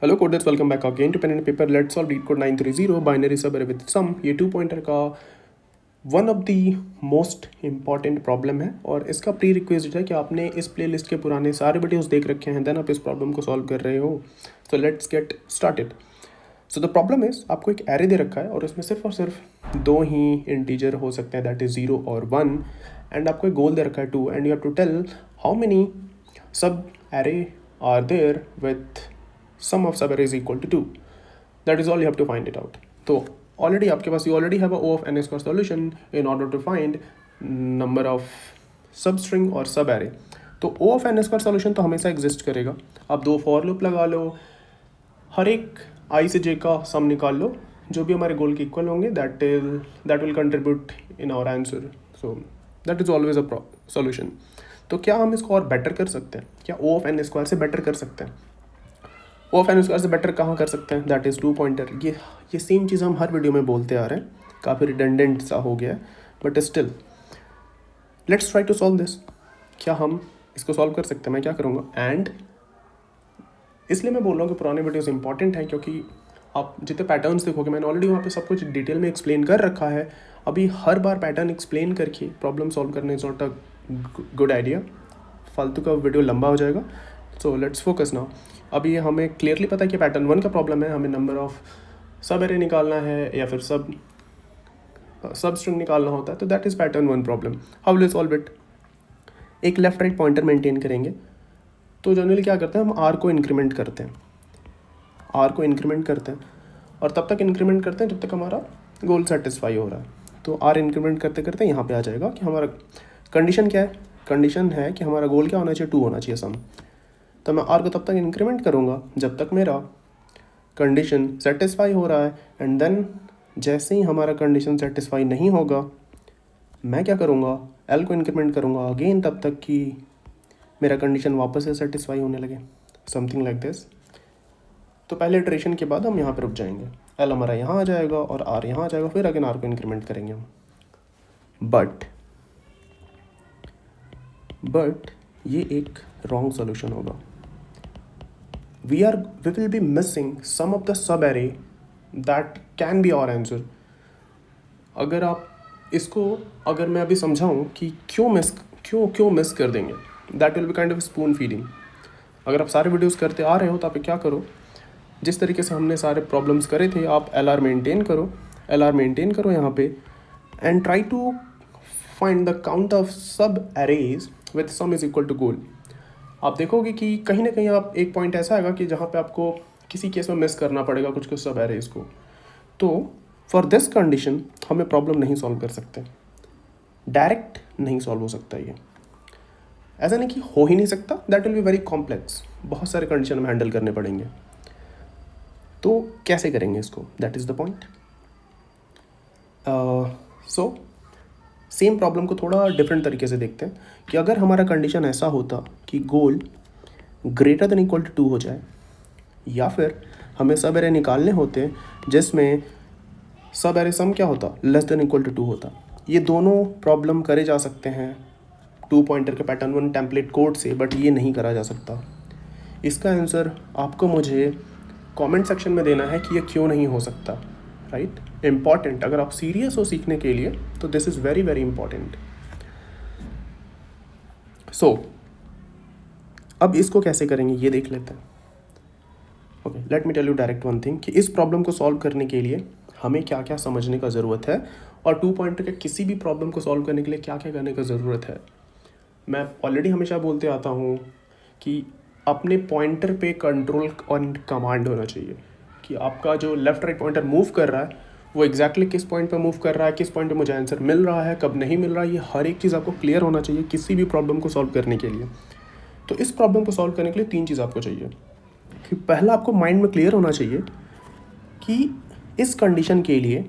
Hello coders, welcome back again to pen and paper. Let's solve LeetCode 930 binary subarray with sum. ये 2 pointer का one of the most important problem है और इसका pre request है कि आपने इस प्लेलिस्ट के पुराने सारे वीडियोस देख रखे हैं, देन आप इस प्रॉब्लम को सॉल्व कर रहे हो। So let's get started. So the problem is, आपको एक एरे दे रखा है और उसमें सिर्फ और सिर्फ दो ही इंटीजर हो सकते हैं, दैट इज 0 और 1। एंड आपको एक गोल दे रखा है 2 and you have to tell how many sub array are there with sum of sub array is equal to 2. That is all you have to find it out. तो already आपके पास you already have a O of n square solution in order to find number of substring और sub array. तो O of n square solution तो हमेशा exist करेगा। आप दो for loop लगा लो, हर एक i से j का sum निकाल लो, जो भी हमारे गोल के इक्वल होंगे that will contribute in our answer. So that is always a solution. तो क्या हम इसको और बेटर कर सकते हैं? क्या O of n square से बेटर कर सकते हैं? O of n स्क्वायर से बेटर कहाँ कर सकते हैं? That is 2 pointer. ये सेम चीज़ हम हर वीडियो में बोलते आ रहे हैं, काफ़ी रिडंडेंट सा हो गया है, but still let's try to solve this. क्या हम इसको सॉल्व कर सकते हैं? मैं क्या करूँगा, एंड इसलिए मैं बोल रहा हूँ कि पुराने वीडियोस इंपॉर्टेंट हैं, क्योंकि आप जितने पैटर्न्स देखोगे मैंने ऑलरेडी वहाँ पे सब कुछ डिटेल में एक्सप्लेन कर रखा है। अभी हर बार पैटर्न एक्सप्लेन करके प्रॉब्लम सॉल्व करने is not a good idea, फालतू का वीडियो लंबा हो जाएगा। So let's focus now. अभी हमें क्लियरली पता है कि पैटर्न 1 का प्रॉब्लम है, हमें नंबर ऑफ सब एरे निकालना है या फिर सब स्ट्रिंग निकालना होता है, तो that is pattern 1 problem. How will solve it? एक लेफ्ट राइट पॉइंटर मेंटेन करेंगे। तो जनरली क्या करते हैं, हम आर को इंक्रीमेंट करते हैं, और तब तक इंक्रीमेंट करते हैं जब तक हमारा गोल सेटिस्फाई हो रहा है। तो आर इंक्रीमेंट करते करते यहाँ पे आ जाएगा कि हमारा कंडीशन क्या है। कंडीशन है कि हमारा गोल क्या होना चाहिए, 2 होना चाहिए सम। तो मैं आर को तब तक इंक्रीमेंट करूँगा जब तक मेरा कंडीशन सेटिस्फाई हो रहा है, एंड देन जैसे ही हमारा कंडीशन सेटिस्फाई नहीं होगा मैं क्या करूँगा, एल को इंक्रीमेंट करूँगा अगेन तब तक कि मेरा कंडीशन वापस से सेटिस्फाई होने लगे, समथिंग लाइक दिस। तो पहले इटरेशन के बाद हम यहाँ पे रुक जाएंगे, एल हमारा यहाँ आ जाएगा और आर यहाँ आ जाएगा, फिर अगेन आर को इंक्रीमेंट करेंगे हम। बट ये एक रॉन्ग सोल्यूशन होगा। we will be missing some of the sub array that can be our answer. अगर मैं अभी समझाऊँ कि क्यों मिस कर देंगे, that will be kind of spoon feeding. अगर आप सारे वीडियोस करते आ रहे हो तो आप क्या करो, जिस तरीके से हमने सारे प्रॉब्लम्स करे थे, आप LR मेंटेन करो यहाँ पे, and try to find the count of sub arrays with sum is equal to goal. आप देखोगे कि कहीं ना कहीं आप एक पॉइंट ऐसा आएगा कि जहाँ पे आपको किसी केस में मिस करना पड़ेगा कुछ सब एरेज को। तो फॉर दिस कंडीशन हमें प्रॉब्लम नहीं सॉल्व कर सकते, डायरेक्ट नहीं सॉल्व हो सकता। ये ऐसा नहीं कि हो ही नहीं सकता, that will be very complex, बहुत सारे कंडीशन में हैंडल करने पड़ेंगे। तो कैसे करेंगे इसको, that is the point. So same problem को थोड़ा डिफरेंट तरीके से देखते हैं कि अगर हमारा कंडीशन ऐसा होता कि गोल ग्रेटर देन इक्वल टू 2 हो जाए, या फिर हमें सब एरे निकालने होते जिसमें सब एरे सम क्या होता, लेस देन इक्वल टू 2 होता। ये दोनों प्रॉब्लम करे जा सकते हैं 2 पॉइंटर के पैटर्न 1 टेम्पलेट कोड से, बट ये नहीं करा जा सकता। इसका आंसर आपको मुझे कमेंट सेक्शन में देना है कि ये क्यों नहीं हो सकता, राइट? इम्पॉर्टेंट, अगर आप सीरियस हो सीखने के लिए तो this is very very important. So अब इसको कैसे करेंगे ये देख लेते हैं। Okay, let me tell you direct one thing कि इस प्रॉब्लम को सॉल्व करने के लिए हमें क्या क्या समझने का ज़रूरत है, और 2 पॉइंटर के किसी भी प्रॉब्लम को सॉल्व करने के लिए क्या क्या करने का ज़रूरत है। मैं ऑलरेडी हमेशा बोलते आता हूँ कि अपने पॉइंटर पे कंट्रोल ऑन कमांड होना चाहिए, कि आपका जो लेफ्ट राइट पॉइंटर मूव कर रहा है वो एग्जैक्टली किस पॉइंट पे मूव कर रहा है, किस पॉइंट पे मुझे आंसर मिल रहा है, कब नहीं मिल रहा है, ये हर एक चीज़ आपको क्लियर होना चाहिए किसी भी प्रॉब्लम को सॉल्व करने के लिए। तो इस प्रॉब्लम को सॉल्व करने के लिए 3 चीज़ आपको चाहिए। कि पहला, आपको माइंड में क्लियर होना चाहिए कि इस कंडीशन के लिए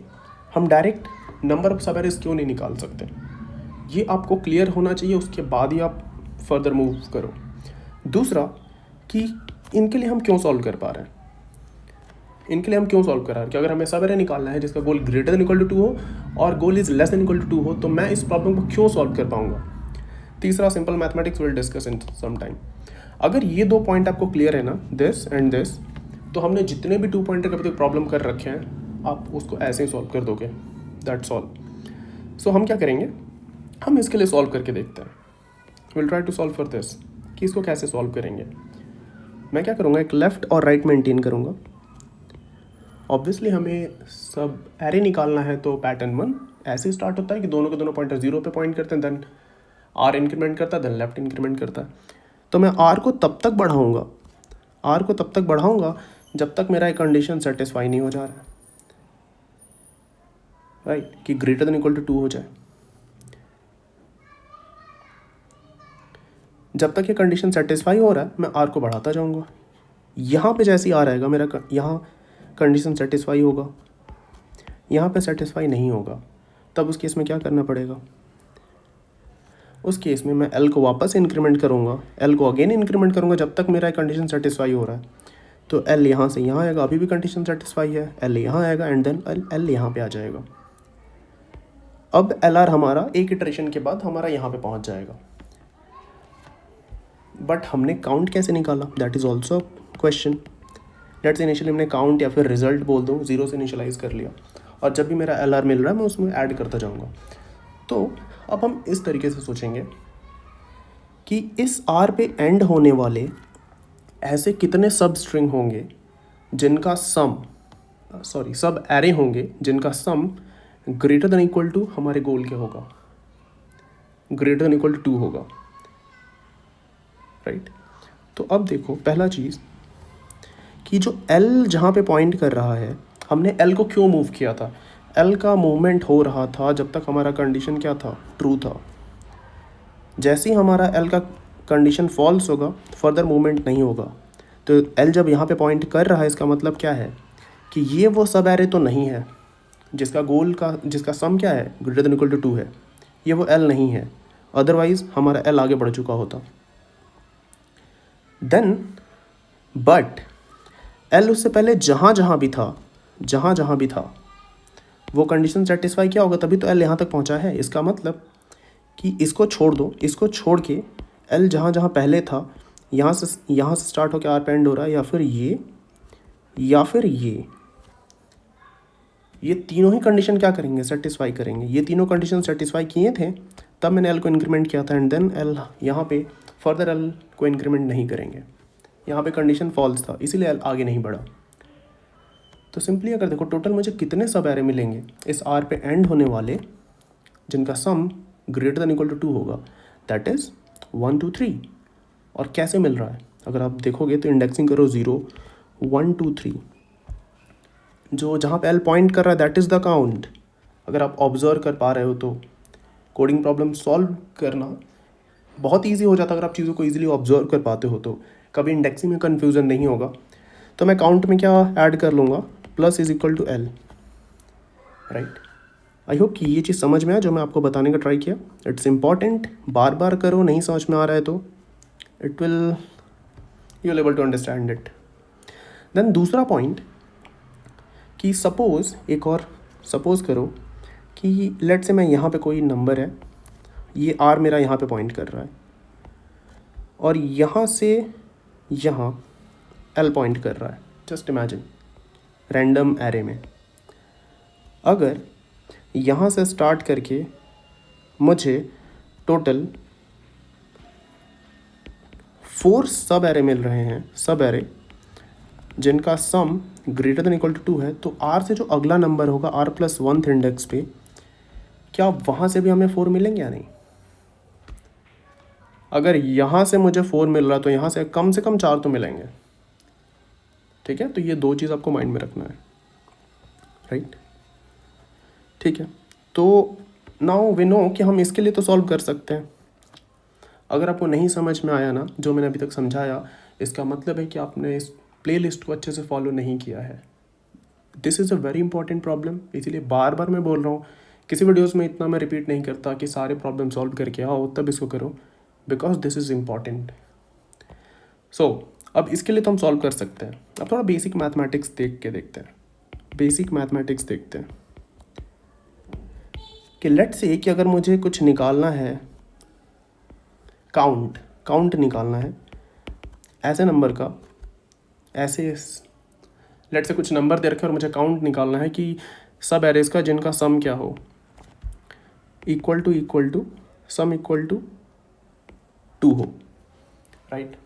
हम direct number of sub arrays क्यों नहीं निकाल सकते, ये आपको क्लियर होना चाहिए, उसके बाद ही आप फर्दर मूव करो। दूसरा, कि इनके लिए हम क्यों सॉल्व कर पा रहे हैं, कि अगर हमें सब एरे निकालना है जिसका goal greater than equal to 2 हो और goal is less than equal to 2 हो, तो मैं इस प्रॉब्लम को क्यों सॉल्व कर पाऊंगा। तीसरा, simple mathematics will discuss in some time. अगर ये 2 पॉइंट आपको क्लियर है ना, दिस एंड दिस, तो हमने जितने भी 2 पॉइंटर के प्रॉब्लम कर रखे हैं आप उसको ऐसे ही सॉल्व कर दोगे, दैट्स ऑल। सो हम क्या करेंगे, हम इसके लिए सॉल्व करके देखते हैं। Will try to solve for this कि इसको कैसे सॉल्व करेंगे। मैं क्या करूँगा, एक लेफ़्ट और राइट मेंटेन करूँगा। ऑब्वियसली हमें सब एरे निकालना है, तो पैटर्न 1 ऐसे स्टार्ट होता है कि दोनों के दोनों पॉइंटर 0 पे पॉइंट करते हैं, देन आर इंक्रीमेंट करता है, देन लेफ्ट इंक्रीमेंट करता है। तो मैं आर को तब तक बढ़ाऊँगा जब तक मेरा एक कंडीशन सेटिस्फाई नहीं हो जा रहा है, राइट, कि ग्रेटर देन इक्वल टू 2 हो जाए। जब तक ये कंडीशन सेटिस्फाई हो रहा है मैं आर को बढ़ाता जाऊँगा। यहाँ पे जैसे ही आर आएगा मेरा यहाँ कंडीशन सेटिस्फाई होगा, यहाँ पे सेटिस्फाई नहीं होगा, तब उस केस में क्या करना पड़ेगा, उस केस में मैं एल को वापस इंक्रीमेंट करूँगा, एल को अगेन इंक्रीमेंट करूँगा जब तक मेरा कंडीशन सेटिस्फाई हो रहा है। तो एल यहाँ से यहाँ आएगा, अभी भी कंडीशन सेटिस्फाई है, एल यहाँ आएगा एंड देन एल यहाँ पे आ जाएगा। अब एल आर हमारा एक इटरेशन के बाद हमारा यहाँ पे पहुँच जाएगा। बट हमने काउंट कैसे निकाला, that is also question. Let's initially हमने काउंट या फिर रिजल्ट बोल दूँ, 0 से इनिशियलाइज़ कर लिया, और जब भी मेरा एल आर मिल रहा है मैं उसमें ऐड करता जाऊँगा। तो अब हम इस तरीके से सोचेंगे कि इस आर पे एंड होने वाले ऐसे कितने सब स्ट्रिंग होंगे जिनका सम सब एरे होंगे जिनका sum greater than equal to हमारे गोल के होगा, ग्रेटर देन इक्वल टू 2 होगा, राइट। तो अब देखो पहला चीज़ कि जो L जहाँ पे पॉइंट कर रहा है, हमने L को क्यों मूव किया था। L का मूवमेंट हो रहा था जब तक हमारा कंडीशन क्या था, ट्रू था। जैसे ही हमारा L का कंडीशन फॉल्स होगा फर्दर मूवमेंट नहीं होगा। तो L जब यहाँ पे पॉइंट कर रहा है इसका मतलब क्या है कि ये वो सब एरे तो नहीं है जिसका सम क्या है, ग्रेटर देन इक्वल टू 2 है, ये वो L नहीं है, अदरवाइज हमारा L आगे बढ़ चुका होता। देन बट L उससे पहले जहाँ जहाँ भी था वो कंडीशन सेटिस्फाई क्या होगा, तभी तो L यहाँ तक पहुँचा है। इसका मतलब कि इसको छोड़ दो, इसको छोड़ के L जहाँ जहाँ पहले था यहाँ से स्टार्ट होकर आर पे एंड हो रहा है, या फिर ये तीनों ही कंडीशन क्या करेंगे, सेटिस्फाई करेंगे। ये तीनों कंडीशन सेटिस्फाई किए थे तब मैंने L को इंक्रीमेंट किया था, एंड देन L यहाँ पे फर्दर L को इंक्रीमेंट नहीं करेंगे, यहाँ पे कंडीशन फॉल्स था इसीलिए L आगे नहीं बढ़ा। तो सिंपली अगर देखो टोटल मुझे कितने सब एरे मिलेंगे इस आर पे एंड होने वाले जिनका sum greater than equal to 2 होगा, दैट इज़ 1 2 3। और कैसे मिल रहा है, अगर आप देखोगे तो इंडेक्सिंग करो 0 1 2 3, जो जहाँ पे L पॉइंट कर रहा है दैट इज़ द काउंट। अगर आप ऑब्जर्व कर पा रहे हो तो कोडिंग प्रॉब्लम सॉल्व करना बहुत ईजी हो जाता है। अगर आप चीज़ों को ईजिली ऑब्जर्व कर पाते हो तो कभी इंडेक्सिंग में कन्फ्यूज़न नहीं होगा। तो मैं काउंट में क्या ऐड कर लूँगा, plus is equal to L, right. I hope कि ये चीज़ समझ में आया जो मैं आपको बताने का ट्राई किया। इट्स इम्पॉर्टेंट, बार बार करो, नहीं समझ में आ रहा है तो it will you will able to understand it. Then दूसरा पॉइंट कि सपोज़ करो कि लेट से मैं यहाँ पे कोई नंबर है, ये R मेरा यहाँ पे पॉइंट कर रहा है और यहाँ से यहाँ L पॉइंट कर रहा है। जस्ट इमेजिन रैंडम एरे में अगर यहाँ से स्टार्ट करके मुझे टोटल 4 सब एरे मिल रहे हैं, सब एरे जिनका sum greater than equal to 2 है, तो R से जो अगला नंबर होगा R+1th इंडेक्स पे, क्या वहाँ से भी हमें 4 मिलेंगे या नहीं। अगर यहाँ से मुझे 4 मिल रहा तो यहाँ से कम 4 तो मिलेंगे, ठीक है। तो ये 2 चीज़ आपको माइंड में रखना है, राइट, ठीक है। तो नाउ वी नो कि हम इसके लिए तो सॉल्व कर सकते हैं। अगर आपको नहीं समझ में आया ना जो मैंने अभी तक समझाया, इसका मतलब है कि आपने इस प्लेलिस्ट को अच्छे से फॉलो नहीं किया है। This is a very important problem, इसीलिए बार बार मैं बोल रहा हूँ। किसी वीडियोस में इतना मैं रिपीट नहीं करता कि सारे प्रॉब्लम सॉल्व करके आओ तब इसको करो, बिकॉज दिस इज़ इम्पॉर्टेंट। सो अब इसके लिए तो हम सॉल्व कर सकते हैं। अब थोड़ा बेसिक मैथमेटिक्स देखते हैं कि लेट्स से कि अगर मुझे कुछ निकालना है, काउंट निकालना है ऐसे नंबर का, ऐसे लेट से कुछ नंबर दे रखे और मुझे काउंट निकालना है कि सब एरेज का जिनका सम क्या हो, equal to sum equal to 2 हो, राइट।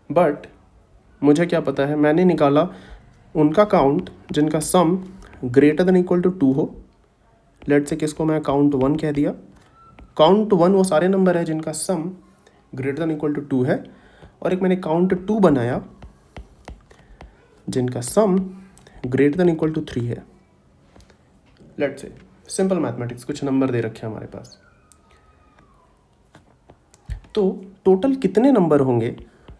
बट मुझे क्या पता है, मैंने निकाला उनका काउंट जिनका sum greater than equal to 2 हो। लेट से किसको मैं काउंट 1 कह दिया। काउंट 1 वो सारे नंबर है जिनका sum greater than equal to 2 है, और एक मैंने काउंट 2 बनाया जिनका sum greater than equal to 3 है। लेट से सिंपल मैथमेटिक्स, कुछ नंबर दे रखे हैं हमारे पास, तो टोटल कितने नंबर होंगे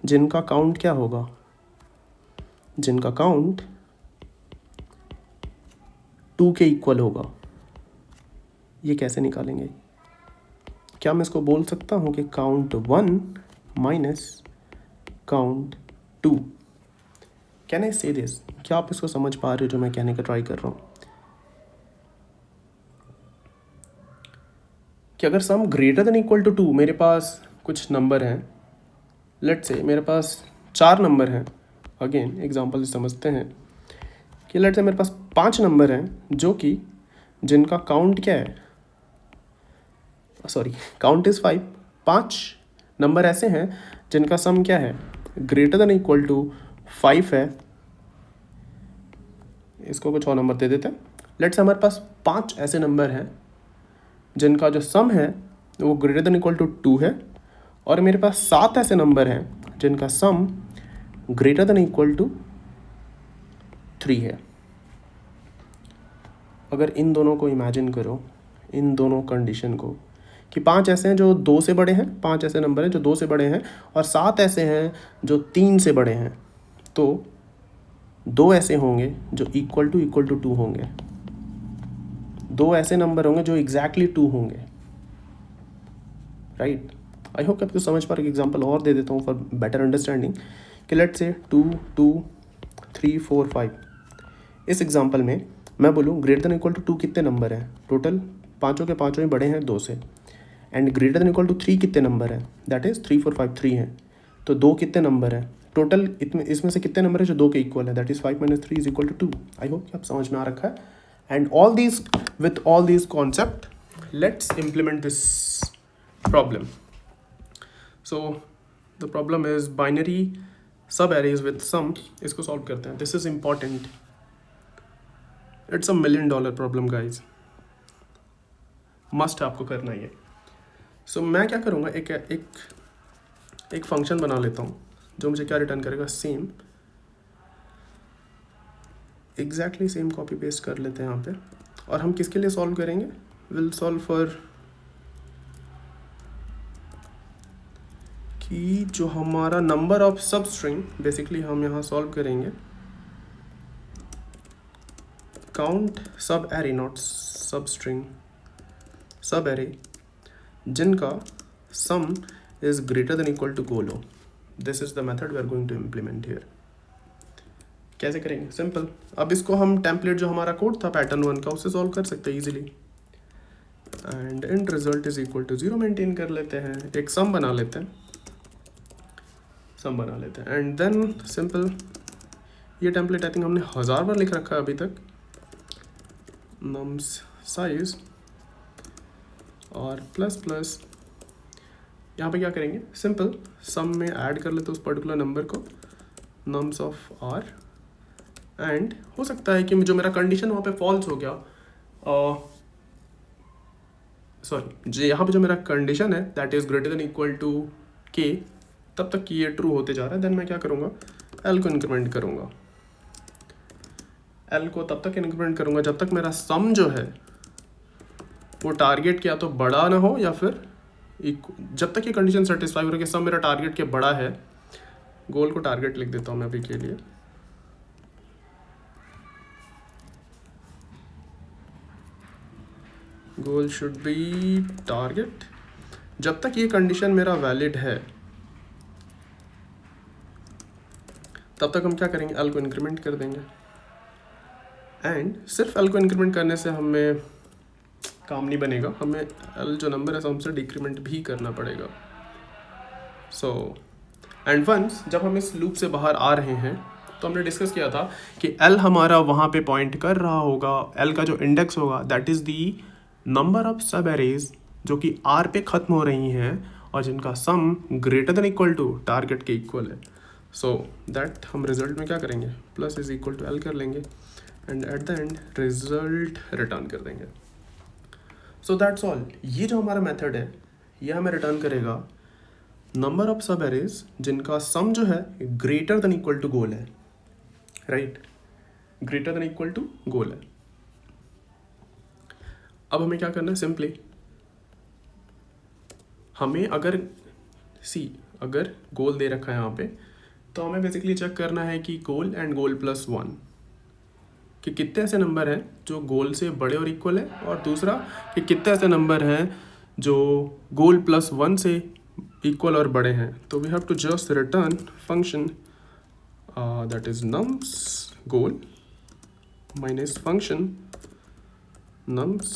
जिनका काउंट क्या होगा, जिनका काउंट 2 के इक्वल होगा। ये कैसे निकालेंगे? क्या मैं इसको बोल सकता हूँ कि count 1 minus count 2? Can I से दिस? क्या आप इसको समझ पा रहे हो जो मैं कहने का ट्राई कर रहा हूँ? कि अगर sum greater than equal to 2, मेरे पास कुछ नंबर हैं, लेट से मेरे पास 4 नंबर हैं, अगेन एग्जांपल से समझते हैं कि लेट से मेरे पास 5 नंबर हैं जो कि जिनका काउंट क्या है, सॉरी काउंट इज़ 5। 5 नंबर ऐसे हैं जिनका सम क्या है, ग्रेटर देन इक्वल टू 5 है। इसको कुछ और नंबर दे देते हैं। लेट से हमारे पास 5 ऐसे नंबर हैं जिनका जो सम है वो ग्रेटर देन इक्वल टू 2 है, और मेरे पास 7 ऐसे नंबर हैं जिनका sum greater than equal to 3 है। अगर इन दोनों को इमेजिन करो, इन दोनों कंडीशन को, कि 5 ऐसे हैं जो 2 से बड़े हैं, 5 ऐसे नंबर हैं जो 2 से बड़े हैं, और 7 ऐसे हैं जो 3 से बड़े हैं, तो 2 ऐसे होंगे जो इक्वल टू 2 होंगे, 2 ऐसे नंबर होंगे जो एग्जैक्टली 2 होंगे, राइट। आई होप कि आपको समझ पा रहे। एग्जाम्पल और दे देता हूँ फॉर बेटर अंडरस्टैंडिंग कि लेट से 2 2 3 4 5। इस एग्जाम्पल में मैं बोलूँ ग्रेटर देन इक्वल टू 2 कितने नंबर हैं, टोटल पाँचों के पाँचों ही बड़े हैं 2 से, and greater than equal to 3 कितने नंबर हैं, दैट इज़ 3 4 5 3 हैं, तो 2 कितने नंबर हैं टोटल, इसमें से कितने नंबर है जो 2 के इक्वल है, दैट इज़ 5 - 3 = 2। आई होप कि आप समझ में आ रखा है। And all these with all these concept let's implement this problem. So the problem is binary सब एरेज विथ सम। इसको सॉल्व करते हैं। This is important, it's $1 million problem guys, must आपको करना ही है। सो मैं क्या करूँगा, एक फंक्शन बना लेता हूँ जो मुझे क्या रिटर्न करेगा, same, exactly same copy paste कर लेते हैं यहाँ पे। और हम किसके लिए सॉल्व करेंगे, विल सॉल्व फॉर कि जो हमारा नंबर ऑफ सब स्ट्रिंग, बेसिकली हम यहाँ सॉल्व करेंगे काउंट सब एरे, नॉट सब स्ट्रिंग, सब एरे जिनका सम is greater than equal to go low. This is the method we are going to implement here. कैसे करेंगे, सिंपल। अब इसको हम टेम्पलेट जो हमारा कोड था पैटर्न 1 का, उससे सॉल्व कर सकते हैं easily. And int result is equal to 0 maintain कर लेते हैं, एक सम बना लेते हैं, एंड देन सिंपल। ये टेम्पलेट आई थिंक हमने 1000 बार लिख रखा है अभी तक। nums size और प्लस यहाँ पे क्या करेंगे, सिंपल सम में ऐड कर लेते उस पर्टिकुलर नंबर को, नम्स ऑफ आर, एंड हो सकता है कि जो मेरा कंडीशन वहाँ पे फॉल्स हो गया, सॉरी जो यहाँ पे जो मेरा कंडीशन है that is greater than equal to k, तब तक कि ये ट्रू होते जा रहा है। देन मैं क्या करूँगा, एल को इंक्रीमेंट करूँगा, एल को तब तक इंक्रीमेंट करूँगा जब तक मेरा सम जो है वो टारगेट के या तो बड़ा ना हो या फिर जब तक ये कंडीशन सेटिस्फाई हो रहा है कि सम मेरा टारगेट के बड़ा है। गोल को टारगेट लिख देता हूँ मैं अभी के लिए, गोल शुड बी टारगेट। जब तक ये कंडीशन मेरा वैलिड है तब तक हम क्या करेंगे, एल को इंक्रीमेंट कर देंगे। एंड सिर्फ एल को इंक्रीमेंट करने से हमें काम नहीं बनेगा, हमें एल जो नंबर है हमसे डिक्रीमेंट भी करना पड़ेगा। सो एंड वंस जब हम इस लूप से बाहर आ रहे हैं तो हमने डिस्कस किया था कि L हमारा वहाँ पे पॉइंट कर रहा होगा, L का जो इंडेक्स होगा that is the number of sub arrays जो कि R पे ख़त्म हो रही हैं और जिनका sum greater than equal to target के इक्वल है. सो दैट हम रिजल्ट में क्या करेंगे, plus is equal to L कर लेंगे and at the end result return कर देंगे. So that's all. ये जो हमारा मेथड है ये हमें रिटर्न करेगा नंबर ऑफ सब एरेज जिनका सम जो है greater than equal to goal है, right, greater than equal to goal है. अब हमें क्या करना है, सिंपली हमें अगर अगर गोल दे रखा है यहाँ पे तो हमें बेसिकली चेक करना है कि गोल एंड गोल प्लस 1 कि कितने ऐसे नंबर हैं जो गोल से बड़े और इक्वल है, और दूसरा कि कितने ऐसे नंबर हैं जो गोल प्लस 1 से इक्वल और बड़े हैं. तो we have to just return function that is nums goal minus function nums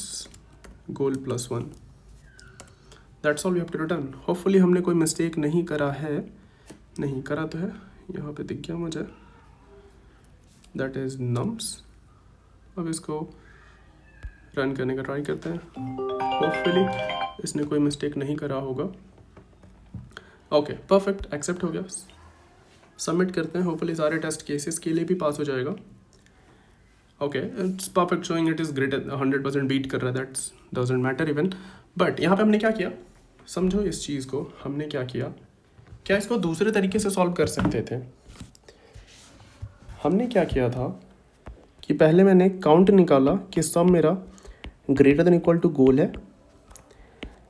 goal plus 1. That's all we have to return. Hopefully हमने कोई मिस्टेक नहीं करा है, नहीं करा तो है, यहाँ पे दिख गया मुझे, दैट इज nums. अब इसको रन करने का ट्राई करते हैं. होपफुली इसने कोई मिस्टेक नहीं करा होगा. ओके परफेक्ट, एक्सेप्ट हो गया. सबमिट करते हैं. होपफुली सारे टेस्ट केसेस के लिए भी पास हो जाएगा. Okay it's perfect, showing it is greater 100% beat कर रहा है, that's doesn't matter even. But यहाँ पे हमने क्या किया, समझो इस चीज़ को. हमने क्या किया, क्या इसको दूसरे तरीके से सॉल्व कर सकते थे. हमने क्या किया था कि पहले मैंने काउंट निकाला कि सम मेरा greater than equal to goal है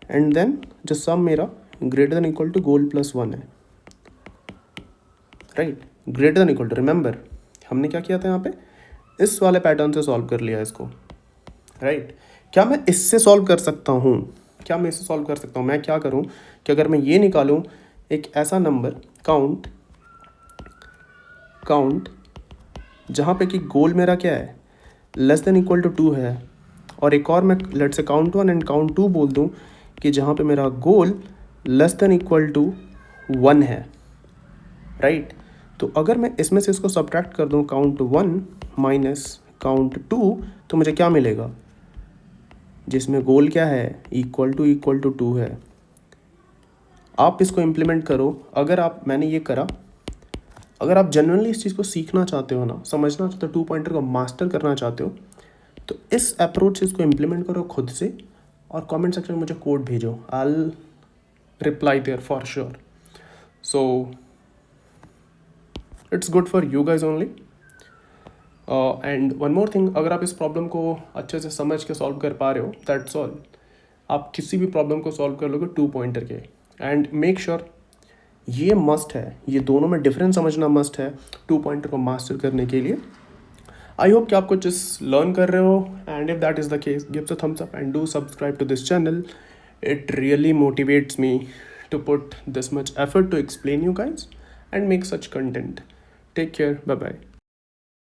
एंड देन जो सम मेरा greater than equal to goal plus 1 है, right, greater than equal to. Remember हमने क्या किया था यहाँ पे, इस वाले पैटर्न से सॉल्व कर लिया इसको, राइट. क्या मैं इससे सॉल्व कर सकता हूँ, क्या मैं इससे सॉल्व कर सकता हूँ. मैं क्या करूँ कि अगर मैं ये निकालूँ एक ऐसा नंबर काउंट जहाँ पे कि गोल मेरा क्या है, लेस देन इक्वल टू 2 है, और एक और मैं लेट से काउंट 1 एंड काउंट 2 बोल दूँ कि जहाँ पे मेरा गोल लेस देन इक्वल टू 1 है, राइट. तो अगर मैं इसमें से इसको सब्ट्रैक्ट कर दूँ काउंट 1 माइनस काउंट 2 तो मुझे क्या मिलेगा, जिसमें गोल क्या है, इक्वल टू 2 है. आप इसको इम्प्लीमेंट करो. मैंने ये करा, अगर आप जेन्युइनली इस चीज़ को सीखना चाहते हो ना, समझना चाहते हो, 2 पॉइंटर को मास्टर करना चाहते हो, तो इस अप्रोच से इसको इम्प्लीमेंट करो खुद से और कमेंट सेक्शन में मुझे कोड भेजो. I will reply there for sure. So it's good for you guys only. And one more thing, अगर आप इस प्रॉब्लम को अच्छे से समझ के सॉल्व कर पा रहे हो, दैट्स ऑल. आप किसी भी प्रॉब्लम को सॉल्व कर लोगे 2 पॉइंटर के. एंड मेक श्योर ये मस्ट है, ये दोनों में डिफरेंस समझना मस्ट है 2 पॉइंटर को मास्टर करने के लिए. आई होप कि आप कुछ लर्न कर रहे हो, and if that is the case give a thumbs up and do subscribe to this channel. It really motivates me to put this much effort to explain you guys and make such content. Take care. Bye bye.